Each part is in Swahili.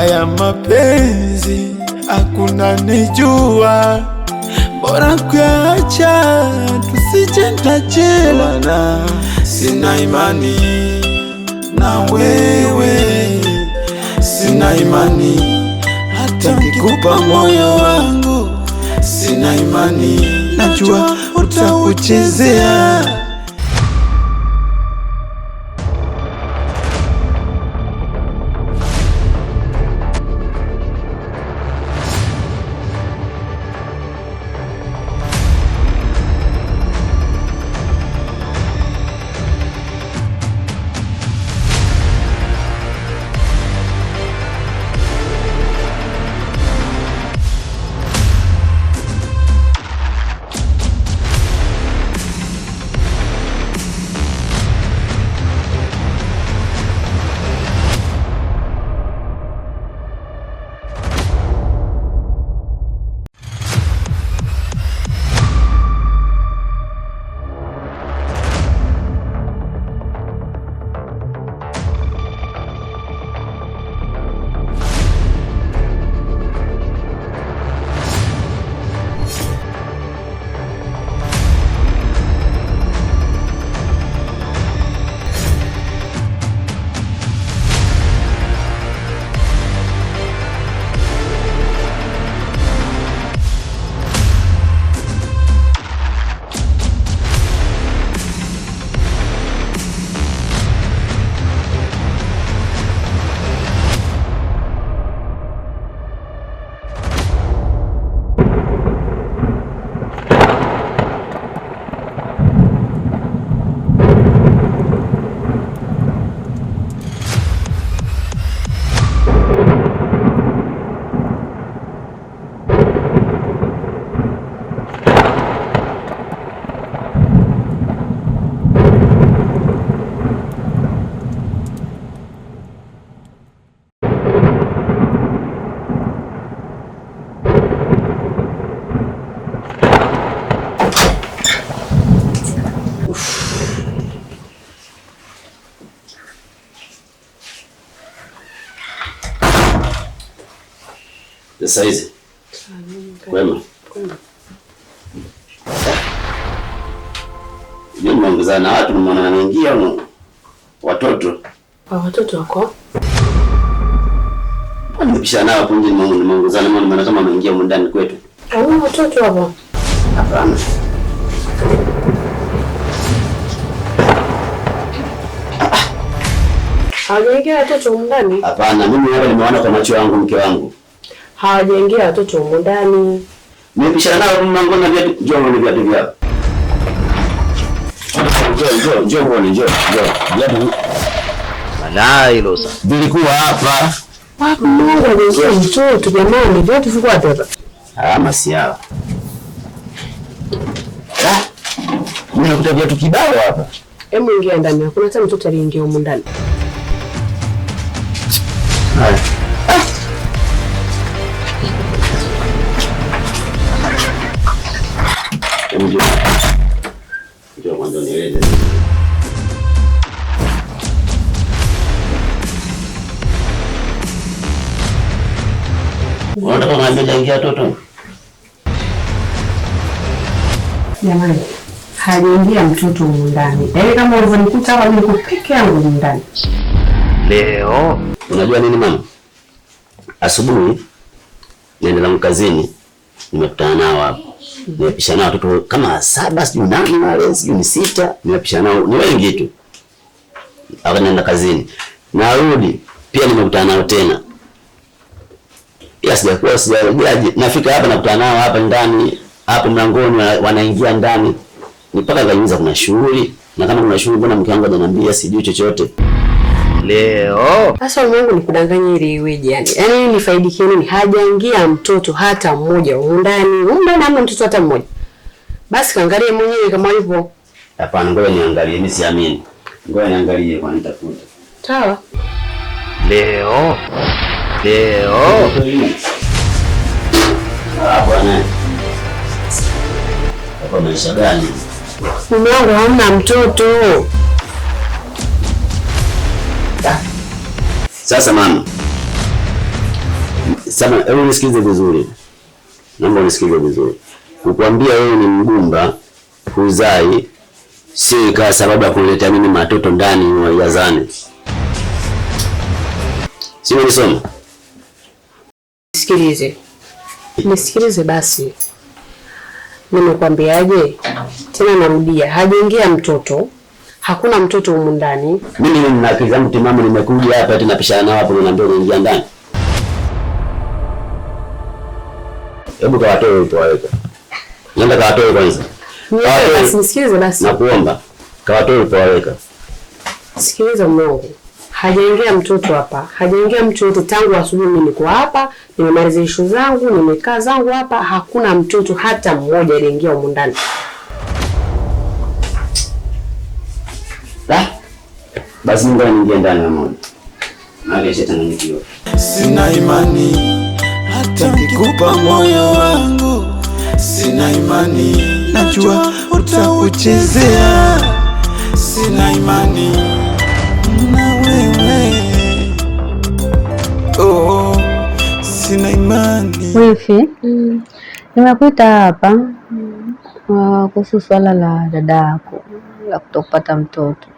haya mapenzi hakuna nijua, bora kuacha tusije tajela. Sina imani na wewe, sina imani hata nikikupa moyo wangu, sina imani, najua utauchezea. Sasa hizi kwema ndio mnaongeza na watu, mnaona wanaingia watoto. Watoto wako nimepishana nao hapo nje, mnaongezana maana kama wanaingia huko ndani kwetu. Au watoto hapo? Hapana. Hawajaingia watoto huko ndani? Hapana, mimi hapa nimeona kwa macho yangu, mke wangu. Hawajaingia watoto huko ndani. Nimepishana nao mlango na viatu, njoo na viatu vyao. Njoo. Viatu. Balaa hilo sasa. Vilikuwa hapa. Wapi Mungu anaingia mtoto jamani, viatu viko hapa. Masiala. Mimi nakuta viatu kibao hapa. Hebu ingia ndani. Hakuna hata mtoto aliingia huko ndani. Haya. Ndio kwanza nieleze. Unataka kuambia ingia watoto? Jamani, hajaingia mtoto huko ndani. Yaani kama ulivyonikuta hapa niko peke yangu ndani. Leo unajua nini mama? Asubuhi naenda kazini, nimekutana nao hapo. Nimepishana nao watoto kama 7 sijui 8 wale sijui 6, nimepishana nao ni wengi tu. Hapa naenda kazini. Narudi pia nimekutana nao tena. Sijajaje. Nafika hapa nakutana nao hapa ndani, hapo mlangoni wanaingia ndani. Nipaka kaingiza kuna shughuli. Na kama kuna shughuli mbona mke wangu ananiambia sijui chochote. Leo sasa Mungu nikudanganye ili iweje yani? Yaani nifaidike nini? Hajaingia mtoto hata mmoja huko ndani. Huko ndani hamna mtoto hata mmoja. Basi kaangalie mwenyewe kama yupo. Hapana, ngoja niangalie, mimi siamini. Ngoja niangalie kwa nitafuta. Sawa. Leo. Bwana. Hapo maisha gani? Mume wangu hamna mtoto. Sasa mama, Sasa hebu nisikilize vizuri. Naomba unisikilize vizuri. Kukuambia wewe ni mgumba, huzai, si kwa sababu ya kuleta mimi matoto ndani wajazane. Si unisoma? Nisikilize basi. Nimekwambiaje? Tena narudia, hajaingia mtoto. Hakuna mtoto humu ndani. Mimi nina akili zangu timamu, nimekuja hapa tena pishana nao hapo naambia unaingia ndani. Hebu kawatoe ulipowaweka. Nenda kawatoe kwanza. Nisikilize basi. Nakuomba. Kawatoe ulipowaweka. Sikiliza Mungu. Hajaingia mtoto hapa. Hajaingia mtu yote tangu asubuhi mimi niko hapa, nimemaliza issue zangu, nimekaa zangu hapa, hakuna mtoto hata mmoja aliingia humu ndani. Basi ngoja niingie ndani mmoja. Na shetani nikio. Sina imani hata nikupa moyo wangu. Sina imani najua utauchezea. Sina imani na wewe. Oh, sina imani. Wifi, nimekuita hapa kuhusu swala la dada yako la kutopata mtoto.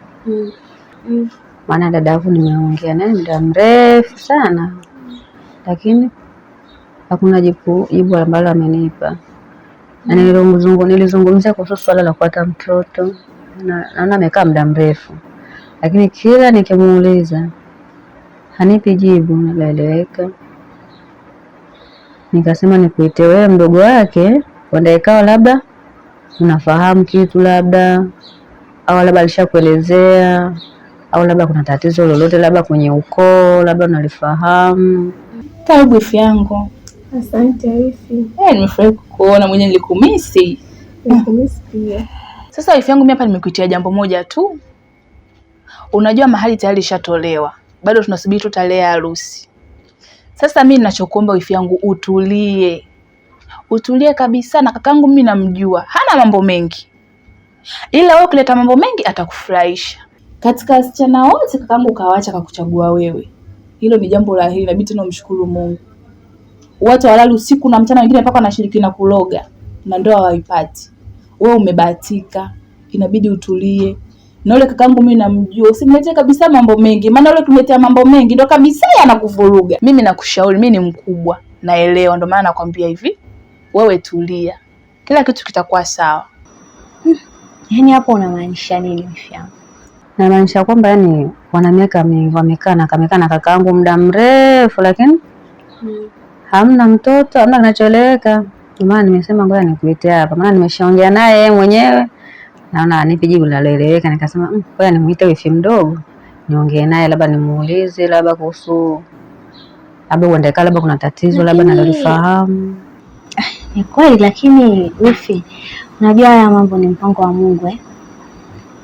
Maana dada yako nimeongea naye muda mrefu sana, lakini hakuna jibu ambalo amenipa. Na nilizungumzia kuhusu swala la kupata mtoto, naona amekaa muda mrefu, lakini kila nikimuuliza hanipi jibu linaloeleweka. Nikasema nikuite wewe mdogo wake, wanda ikawa labda unafahamu kitu labda, au labda alishakuelezea, au labda kuna tatizo lolote labda kwenye ukoo labda unalifahamu. Karibu wifi yangu. Asante wifi. Nimefurahi kukuona, mwenyewe nilikumisi. Nilikumisi pia. Sasa wifi yangu, mimi hapa nimekuitia jambo moja tu. Unajua mahali tayari ishatolewa, bado tunasubiri tu tarehe ya harusi. Sasa mimi ninachokuomba wifi yangu, utulie kabisa. Na kakangu mimi namjua, hana mambo mengi, ila wewe kuleta mambo mengi atakufurahisha. Katika wasichana wote kakangu kawaacha kakuchagua wewe. Hilo ni jambo la heri, inabidi tunamshukuru Mungu. Watu walali usiku na mchana, wengine mpaka wanashiriki na kuloga na ndoa hawaipati. Wewe umebahatika, inabidi utulie. Na yule kakangu mimi namjua, usimletee kabisa mambo mengi, maana yule kuletea mambo mengi ndio kabisa yanakuvuruga. Mimi nakushauri, mimi ni mkubwa, naelewa, ndio maana nakwambia hivi, wewe tulia. Kila kitu kitakuwa sawa. Yaani hapo unamaanisha nini wifi yangu? Namaanisha kwamba yani wana miaka mingi wamekaa na kakaangu muda mrefu, lakini hamna mtoto, hamna kinachoeleweka. Ndio maana nimesema ngoja nikuite hapa, maana nimeshaongea naye yeye mwenyewe, naona anipe jibu linaloeleweka. Nikasema ngoja nimuite wifi mdogo, niongee naye, labda nimuulize labda kuhusu labda uendeka labda kuna tatizo labda nalifahamu. Ni kweli, lakini wifi, unajua haya mambo ni mpango wa Mungu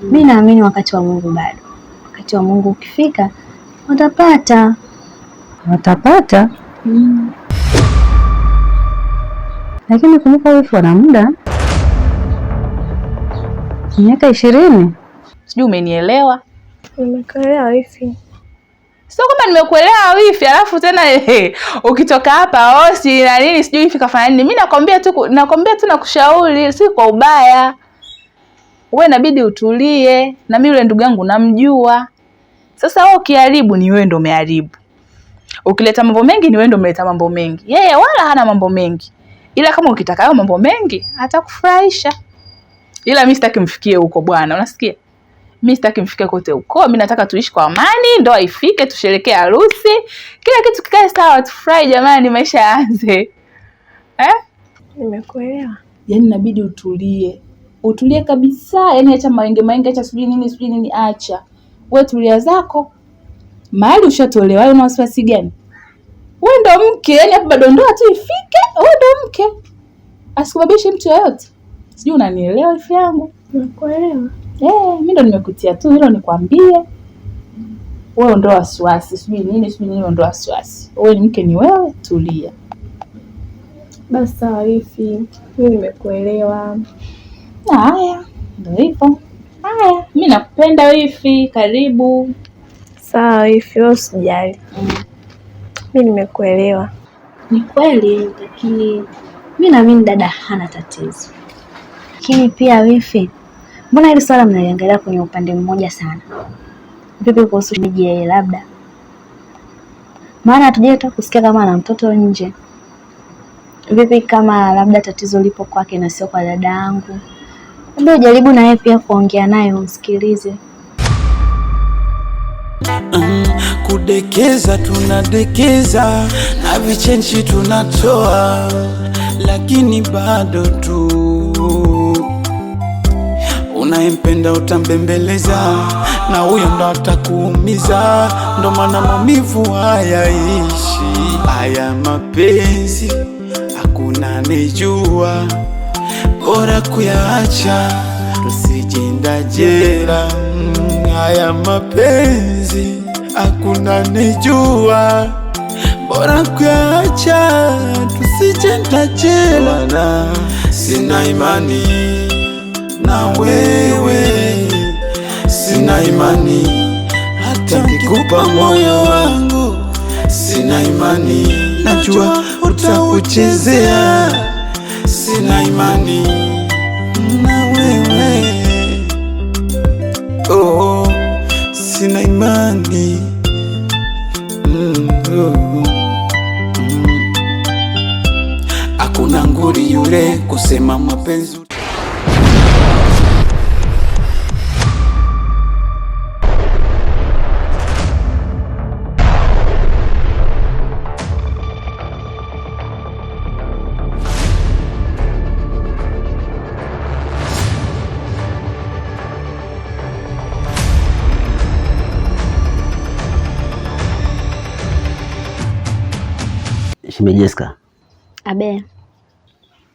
Mimi naamini wakati wa Mungu bado. Wakati wa Mungu ukifika watapata. Lakini kumbuka wifi wana muda miaka 20. Sijui umenielewa? Nimekuelewa wifi. Sio kama nimekuelewa wifi, alafu tena ukitoka hapa hosi na nini sijui wifi kafanya nini. Mimi nakwambia tu nakushauri, si kwa ubaya. Wewe inabidi utulie, na mimi yule ndugu yangu namjua. Sasa wewe ukiharibu ni wewe ndio umeharibu. Ukileta mambo mengi ni wewe ndio umeleta mambo mengi. Yeye wala hana mambo mengi. Ila kama ukitaka hayo mambo mengi atakufurahisha. Ila mimi sitaki mfikie huko bwana, unasikia? Mimi sitaki mfikie kote huko. Mimi nataka tuishi kwa amani, ndoa ifike, tusherekee harusi. Kila kitu kikae sawa, tufurahi jamani, maisha yaanze. Nimekuelewa. Yaani inabidi utulie. Utulie kabisa, yaani acha maenge, acha sijui nini, acha. Wewe tulia zako. Mahali ushatolewa, una wasiwasi gani? Wewe ndo mke, yaani hapa bado ndoa tu ifike, wewe ndo mke. Asikubabishe mtu yoyote. Sijui unanielewa wifi yangu? Nakuelewa. Mimi ndo nimekutia tu hilo nikwambie. Wewe ndo wasiwasi, sijui nini ndo wasiwasi. Wewe ni mke, ni wewe, tulia. Basi sawa wifi, mimi nimekuelewa. Haya, ndio hivyo. Haya, mimi nakupenda wifi, karibu. Sawa wifi, usijali. Mimi nimekuelewa. Ni kweli, lakini mimi naamini dada hana tatizo. Lakini pia wifi, mbona hili swala mnaliangalia kwenye upande mmoja sana? Vipi kuhusu shemeji yeye labda? Maana hatujaita kusikia kama ana mtoto nje. Vipi kama labda tatizo lipo kwake na sio kwa dada yangu? Labda ujaribu na yeye pia kuongea naye umsikilize. Kudekeza tunadekeza na vichenchi tunatoa, lakini bado tu unayempenda utambembeleza, na huyo ndo atakuumiza. Ndo maana maumivu hayaishi, haya mapenzi hakuna nijua, bora kuyaacha tusijenda jela. Haya mapenzi hakuna nijua, bora kuyaacha tusijenda jela. Sina imani na wewe, sina imani hata nikupa moyo wangu, sina imani najua utauchezea. Sina imani na wewe, oh, sina imani hakuna nguri yule kusema mapenzi. Shemeji Jessica. Abe.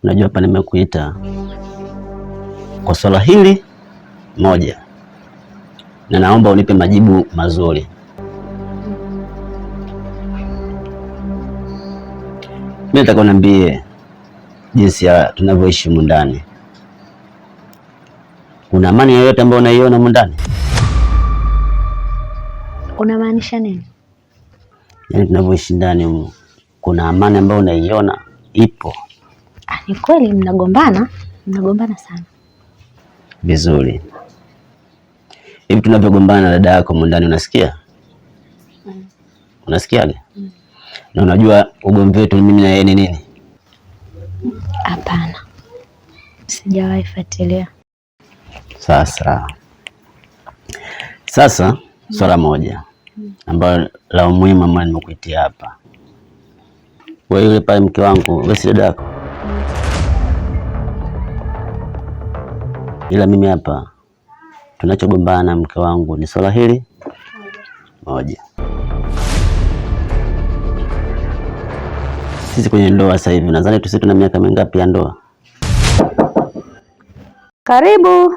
Unajua hapa nimekuita kwa swala hili moja, na naomba unipe majibu mazuri. Mimi nataka uniambie jinsi ya tunavyoishi humu ndani. Kuna amani yoyote ambayo unaiona humu ndani? Unamaanisha nini? Yaani tunavyoishi ndani humu, kuna amani ambayo unaiona ipo? Ni kweli mnagombana sana. Vizuri. Hivi tunavyogombana na dada yako humu ndani unasikia? Unasikiaje? Na unajua ugomvi wetu mimi na yeye ni nini? Hapana. Sijawahi fuatilia. Sasa swala moja ambalo la umuhimu ambalo nimekuitia hapa. Wewe yule pale mke wangu, wewe si dada yako? Ila mimi hapa tunachogombana na mke wangu ni swala hili moja. Sisi kwenye ndoa sasa hivi nadhani tusi tuna miaka mingapi ya ndoa? Karibu.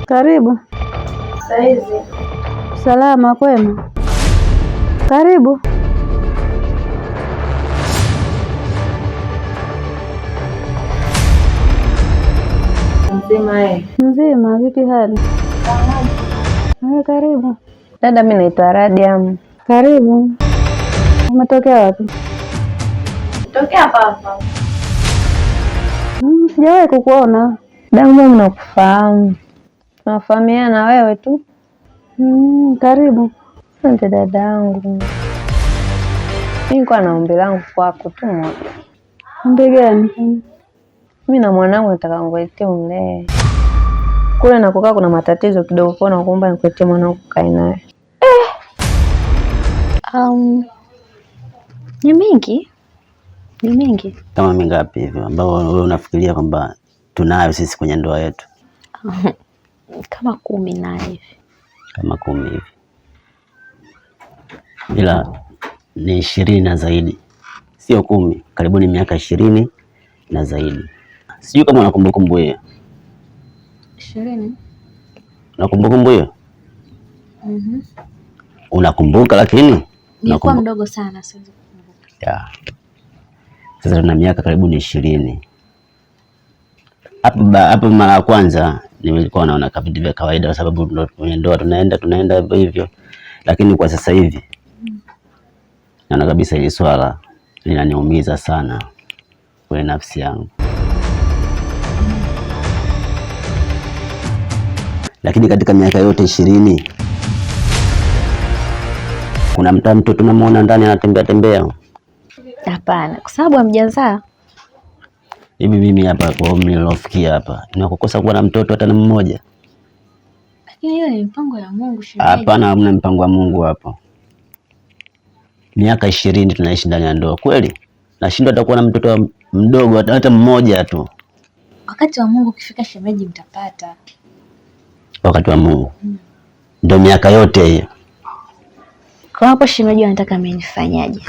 Karibu. Saizi. Salama kwema. Karibu. Mzima, vipi hali? Karibu. Dada, mimi naitwa Radiam. Karibu. Umetokea wapi? Tokea hapa. Sijawahi kukuona. Damu, mimi nakufahamu. Nafahamiana wewe tu. Karibu. Asante dadangu. Mimi nilikuwa na ombi langu kwako tu moja. Ombi gani? Mimi na mwanangu nataka nguletee umlee. Kule na kukaa kuna matatizo kidogo, kwa na kuomba nikuletee mwanangu kae naye. Ni mingi. Kama mingapi hivyo ambao wewe unafikiria kwamba tunayo sisi kwenye ndoa yetu? Kama 10 na hivi. Kama 10 hivi. Ila ni 20 na zaidi. Sio 10, karibuni miaka 20 na zaidi. Sijui kama unakumbuka hiyo. 20? Unakumbuka hiyo? Unakumbuka lakini nilikuwa mdogo sana, siwezi kukumbuka. Sasa tuna miaka karibuni 20. Hapo mara ya kwanza nilikuwa naona kama vitu vya kawaida, kwa sababu ndo kwenye ndoa tunaenda hivyo hivyo, lakini kwa sasa hivi naona kabisa hili swala linaniumiza sana kwenye nafsi yangu. Lakini katika miaka yote 20 kuna mtoto tunamuona ndani anatembea? Hapana, kwa sababu hamjazaa. Hivi mimi hapa kwa umri nilofikia hapa ninakukosa kuwa na mtoto hata na mmoja? Lakini hiyo ni mpango ya Mungu shemeji. Hapana, hamna mpango wa Mungu hapo. Miaka 20 tunaishi ndani ya ndoa, kweli nashindwa hata kuwa na mtoto mdogo hata mmoja tu. Wakati wa Mungu ukifika shemeji, mtapata. Wakati wa Mungu ndio miaka yote hiyo. Kwa hapo shemeji, anataka mimi nifanyaje?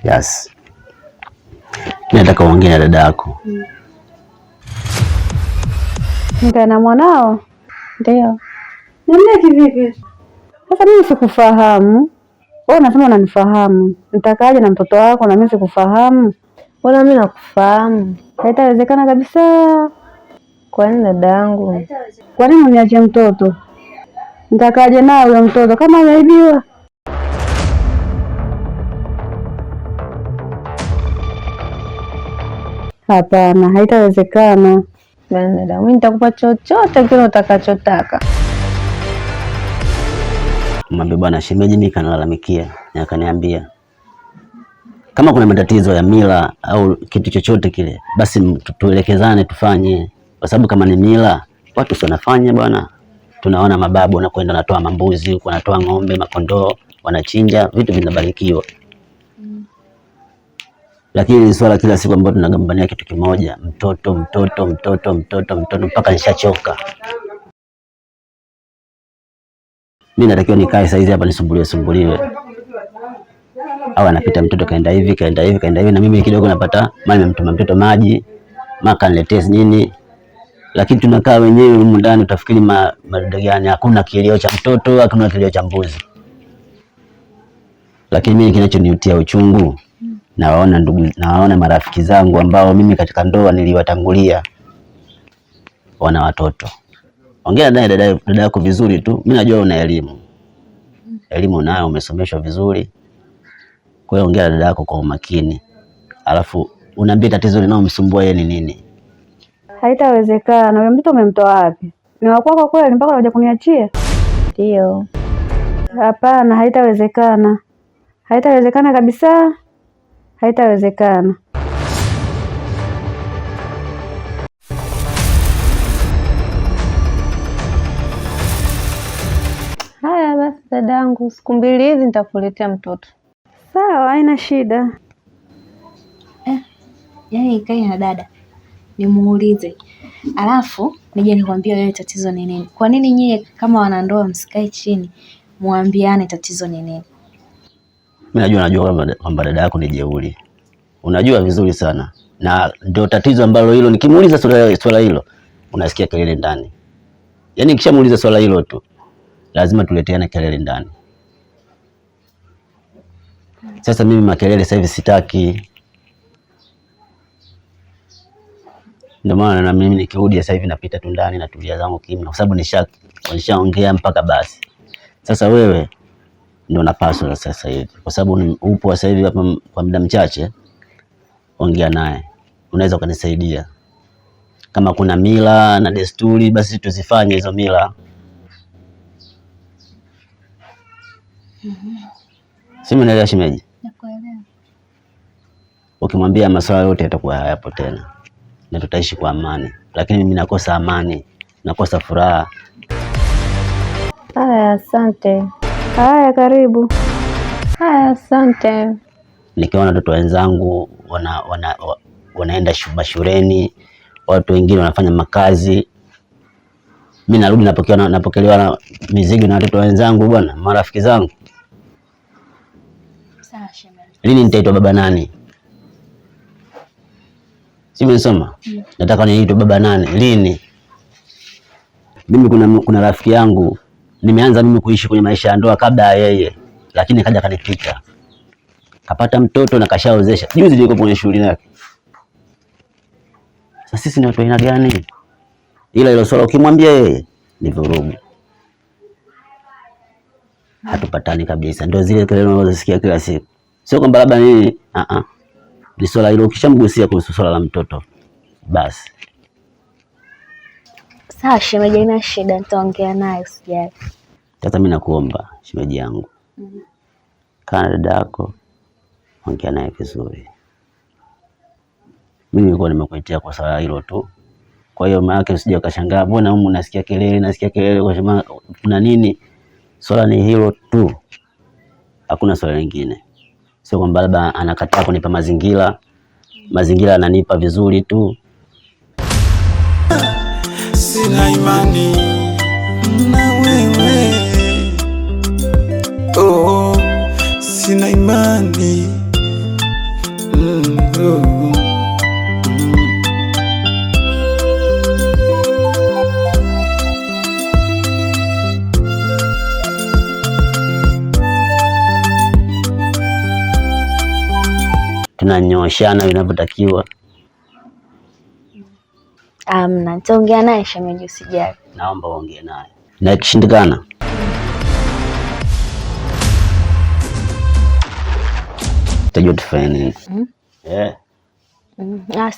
Yes. Nataka uongee na dada yako. Ndio na mwanao? Ndio. Niambie kivipi? Sasa mimi sikufahamu. Wewe unasema unanifahamu. Nitakaje na mtoto wako na mimi sikufahamu? Mbona mimi nakufahamu? Haitawezekana kabisa. Kwa nini dadangu? Kwa nini uniache mtoto? Nitakaje naye huyo mtoto kama ameibiwa? Hapana, haitawezekana. Bwana dada, mimi nitakupa chochote kile utakachotaka. Mwambie bwana shemeji mimi kanalalamikia na akaniambia kama kuna matatizo ya mila au kitu chochote kile basi tuelekezane tufanye, kwa sababu kama ni mila watu si wanafanya bwana. Tunaona mababu wanakwenda wanatoa mambuzi huko, wanatoa ng'ombe, makondoo, wanachinja, vitu vinabarikiwa. Lakini swala kila siku ambayo tunagombania kitu kimoja, mtoto mpaka nishachoka. Mimi natakiwa nikae saizi hapa nisumbuliwe. Au anapita mtoto kaenda hivi na mimi kidogo napata mali, mtuma mtoto maji, maka niletee nini. Lakini tunakaa wenyewe humu ndani utafikiri madogo gani, hakuna kilio cha mtoto, hakuna kilio cha mbuzi. Lakini mimi kinachoniutia uchungu nawaona marafiki zangu ambao mimi katika ndoa niliwatangulia wana watoto. Ongea naye dada yako vizuri tu. Mimi najua una elimu nayo, umesomeshwa vizuri. Kwa hiyo ongea na dada yako kwa umakini, alafu unaambia tatizo linalomsumbua yeye ni nini. Haitawezekana. Wewe mtoto umemtoa wapi? Ni wa kwako kweli mpaka unakuja kuniachia? Ndio. Hapana, haitawezekana. Haitawezekana kabisa. Haitawezekana. Haya basi dadangu, siku 2 hizi nitakuletea mtoto. Sawa, haina shida. Yaani ikae na dada nimuulize, alafu nije nikwambie wewe tatizo ni nini. Kwa nini nyie kama wanandoa msikae chini muambiane tatizo ni nini? Mimi najua kwamba dada yako ni jeuri. Unajua vizuri sana. Na ndio tatizo ambalo hilo nikimuuliza swala hilo unasikia kelele ndani. Yaani nikishamuuliza swala hilo tu lazima tuleteane kelele ndani. Sasa mimi makelele sasa hivi sitaki. Ndio maana na mimi nikirudi sasa hivi napita tu ndani na tulia zangu kimya, kwa sababu nishaongea mpaka basi. Sasa wewe ndio unapaswa sasa hivi, kwa sababu upo sasa hivi hapa kwa muda mchache, ongea naye, unaweza ukanisaidia. Kama kuna mila na desturi basi tuzifanye hizo mila. Sima unaelewa shemeji? Nakuelewa. Ukimwambia masuala yote yatakuwa hayapo tena na tutaishi kwa amani, lakini mimi nakosa amani, nakosa furaha. Haya, asante. Haya, karibu. Haya, asante. Nikiona watoto wenzangu wanaenda mashuleni, watu wengine wanafanya makazi, mimi narudi napokelewa na mizigo na watoto wenzangu bwana, marafiki zangu. Sawa shemeji. Lini nitaitwa baba nani? Si umesoma? Nataka niitwe baba nani? Lini? Mimi kuna rafiki yangu nimeanza mimi kuishi kwenye maisha ya ndoa kabla ya yeye, lakini kaja kanipita. Kapata mtoto na kashaozesha. Juzi nilikuwa kwenye shughuli yake. Sasa sisi ni watu aina gani? ila hilo swala ukimwambia yeye ni vurugu, hatupatani kabisa. Ndio zile kelele unazosikia kila siku, sio kwamba labda nini. Ni swala hilo, ukishamgusia kuhusu swala la mtoto basi. Sawa shemeji, ina shida, nitaongea naye usijali. Sasa mimi nakuomba shemeji yangu, kana dada yako, ongea naye vizuri. Mimi nilikuwa nimekuitia kwa swala hilo tu. Kwa hiyo maana yake usije ukashangaa mbona humu nasikia kelele kwa sababu kuna nini? Swala ni hilo tu. Hakuna swala lingine. Sio kwamba labda anakataa kunipa mazingira ananipa vizuri tu. Sina imani na wewe. Oh, sina imani. Tunanyoshana vinavyotakiwa. Amna, nitaongea naye shemeji usijali. Naomba uongee naye. Na ikishindikana tutajua tufanye nini.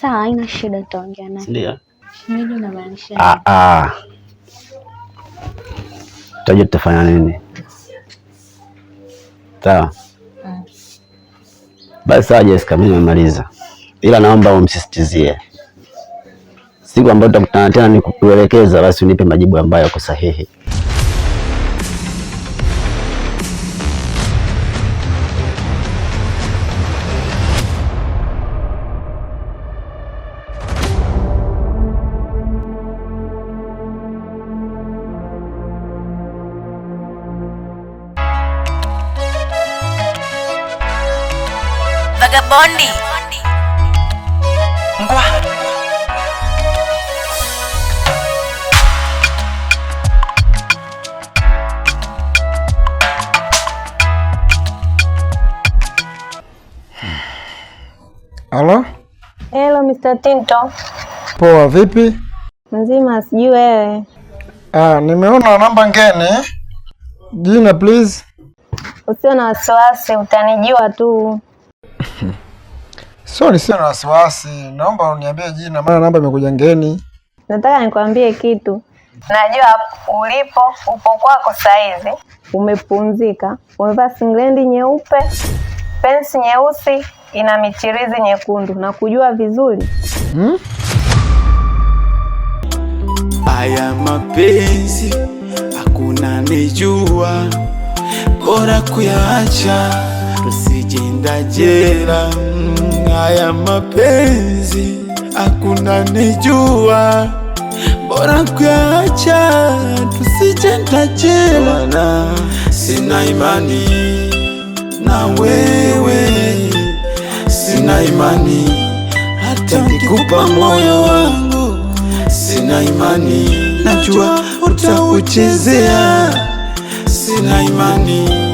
Sawa, haina shida, nitaongea naye. Ndio. Shemeji unamaanisha? Tutajua tutafanya nini. Sawa. Basi sawa Jessica, mimi nimemaliza. Ila naomba umsisitizie. Siku ambayo tutakutana tena nikuelekeza, basi unipe majibu ambayo yako sahihi. Vagabondi. Ngwa. Halo? Hello Mr. Tinto. Poa, vipi? Mzima, sijui wewe. Nimeona namba ngeni. Jina please. Usio na wasiwasi, utanijua tu. Sorry, sio na wasiwasi. Naomba uniambie jina, maana namba imekuja ngeni. Nataka nikwambie kitu. Najua ulipo, upo kwako saizi, umepumzika, umevaa singlendi nyeupe, pensi nyeusi, ina michirizi nyekundu, na kujua vizuri. Haya mapenzi hakuna nijua, bora kuyaacha tusijenda jela. Haya mapenzi hakuna nijua, bora kuyaacha tusijenda jela. Na sina imani na wewe, sina imani hata nikupa moyo wangu, sina imani najua utauchezea, sina imani.